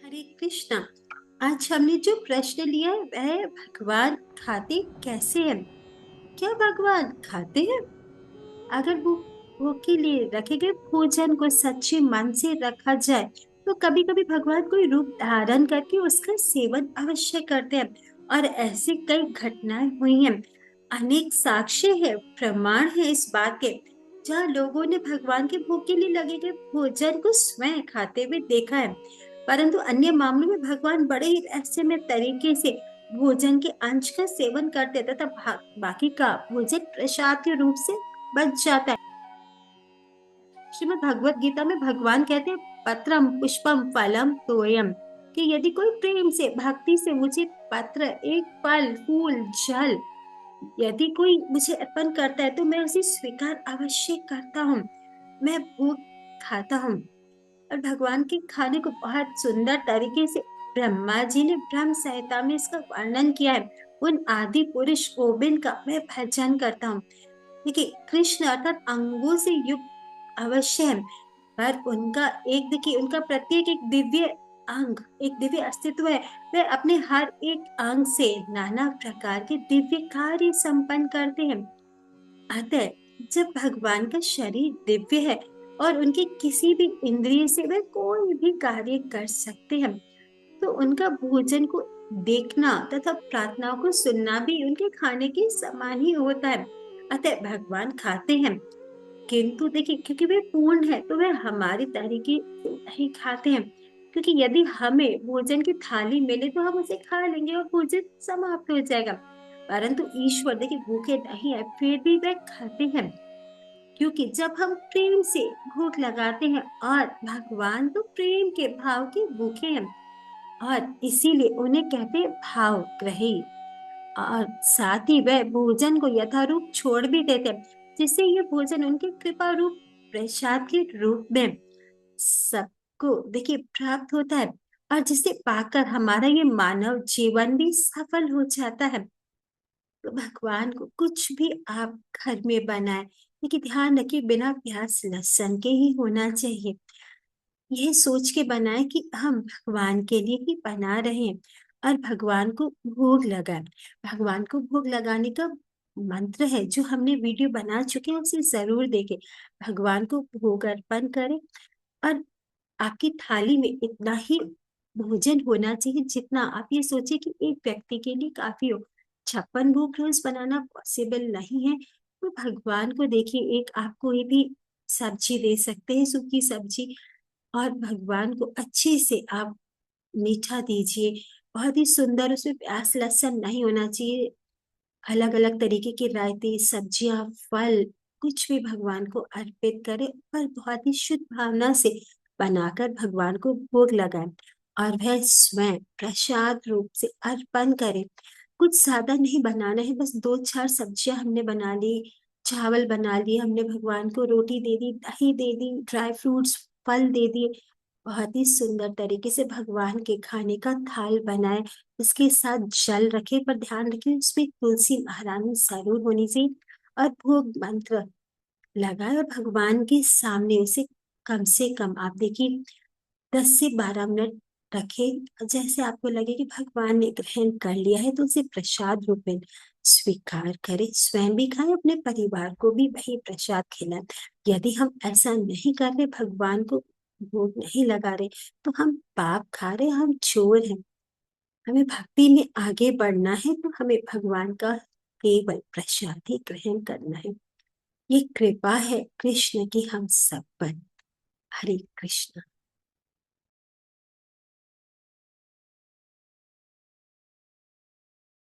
हरे कृष्णा। आज हमने जो प्रश्न लिया है वह भगवान खाते कैसे हैं? क्या भगवान खाते हैं? अगर वो के लिए रखे गए भोजन को सच्चे मन से रखा जाए तो कभी कभी भगवान कोई रूप धारण करके उसका सेवन अवश्य करते हैं। और ऐसी कई घटनाएं हुई हैं। अनेक साक्ष्य है, प्रमाण है इस बात के, जहाँ लोगों ने भगवान के भोग के लिए लगे गए भोजन को स्वयं खाते हुए देखा है। परंतु अन्य मामलों में भगवान बड़े ही रहस्यमय तरीके से भोजन के अंश का सेवन करते तथा बाकी का भोजन प्रसाद के रूप से बच जाता है। श्रीमद् भगवत गीता में भगवान कहते हैं, पत्रम पुष्पम फलम तोयम, कि यदि कोई प्रेम से भक्ति से मुझे पत्र, एक फल, फूल, जल यदि कोई मुझे अर्पण करता है तो मैं उसे स्वीकार अवश्य करता हूँ। मैं भोग खाता हूँ। और भगवान के खाने को बहुत सुंदर तरीके से ब्रह्मा जी ने ब्रह्म संहिता में इसका वर्णन किया है। उन आदि पुरुष गोविंद का मैं भजन करता हूँ। देखिए, कृष्ण अर्थात अंगों से युक्त अवश्य है, पर उनका एक, देखिए, उनका प्रत्येक एक दिव्य अंग, एक दिव्य अस्तित्व है। वे अपने हर एक अंग से नाना प्रकार के दिव्य कार्य संपन्न करते हैं। अतः जब भगवान का शरीर दिव्य है और उनके किसी भी इंद्रिय से वे कोई भी कार्य कर सकते हैं, तो उनका भोजन को देखना तथा प्रार्थनाओं को सुनना भी उनके खाने के समान ही होता है। अतः भगवान खाते हैं, किंतु देखिए, क्योंकि वे पूर्ण है तो वे हमारी तरीके से नहीं खाते हैं। क्योंकि यदि हमें भोजन की थाली मिले तो हम उसे खा लेंगे और भोजन समाप्त हो जाएगा। परंतु ईश्वर देखिए भूखे नहीं है, फिर भी वे खाते हैं, क्योंकि जब हम प्रेम से भूख लगाते हैं, और भगवान तो प्रेम के भाव के भूखे हैं, और इसीलिए उन्हें कहते हैं भाव ग्रही। और साथ ही वह भोजन को यथारूप छोड़ भी देते हैं, जिससे ये भोजन उनके कृपा रूप प्रसाद के रूप में सबको देखिए प्राप्त होता है, और जिसे पाकर हमारा ये मानव जीवन भी सफल हो जाता है। तो भगवान को कुछ भी आप घर में बनाए, लेकिन ध्यान रखिए बिना प्याज लहसुन के ही होना चाहिए। यह सोच के बनाए कि हम भगवान के लिए ही बना रहे हैं और भगवान को भोग लगाए। भगवान को भोग लगाने का मंत्र है जो हमने वीडियो बना चुके हैं, उसे जरूर देखें। भगवान को भोग अर्पण करें, और आपकी थाली में इतना ही भोजन होना चाहिए जितना आप ये सोचे कि एक व्यक्ति के लिए काफी हो। 56 भोग रोज बनाना पॉसिबल नहीं है, तो भगवान को देखिए, एक आप कोई भी सब्जी दे सकते हैं, सूखी सब्जी, और भगवान को अच्छे से आप मीठा दीजिए। बहुत ही सुंदर, उसमें प्याज लहसुन नहीं होना चाहिए। अलग अलग तरीके के रायते, सब्जियां, फल, कुछ भी भगवान को अर्पित करें, पर बहुत ही शुद्ध भावना से बनाकर भगवान को भोग लगाएं, और वह स्वयं प्रसाद रूप से अर्पण करें। कुछ ज्यादा नहीं बनाना है, बस दो चार सब्जियां हमने बना ली, चावल बना लिए हमने, भगवान को रोटी दे दी, दही दे दी, ड्राई फ्रूट्स, फल दे दिए। बहुत ही सुंदर तरीके से भगवान के खाने का थाल बनाए, उसके साथ जल रखे, पर ध्यान रखें उसमें तुलसी महारानी जरूर होनी चाहिए, और भोग मंत्र लगाए, और भगवान के सामने उसे कम से कम आप देखिए 10 से 12 मिनट रखें। जैसे आपको लगे कि भगवान ने ग्रहण कर लिया है तो उसे प्रसाद रूप में स्वीकार करें, स्वयं भी खाएं, अपने परिवार को भी वही प्रसाद खिलाएं। यदि हम ऐसा नहीं कर रहे, भगवान को भोग नहीं लगा रहे, तो हम पाप खा रहे, हम चोर हैं। हमें भक्ति में आगे बढ़ना है तो हमें भगवान का केवल प्रसाद ही ग्रहण करना है। ये कृपा है कृष्ण की हम सब पर। हरे कृष्ण।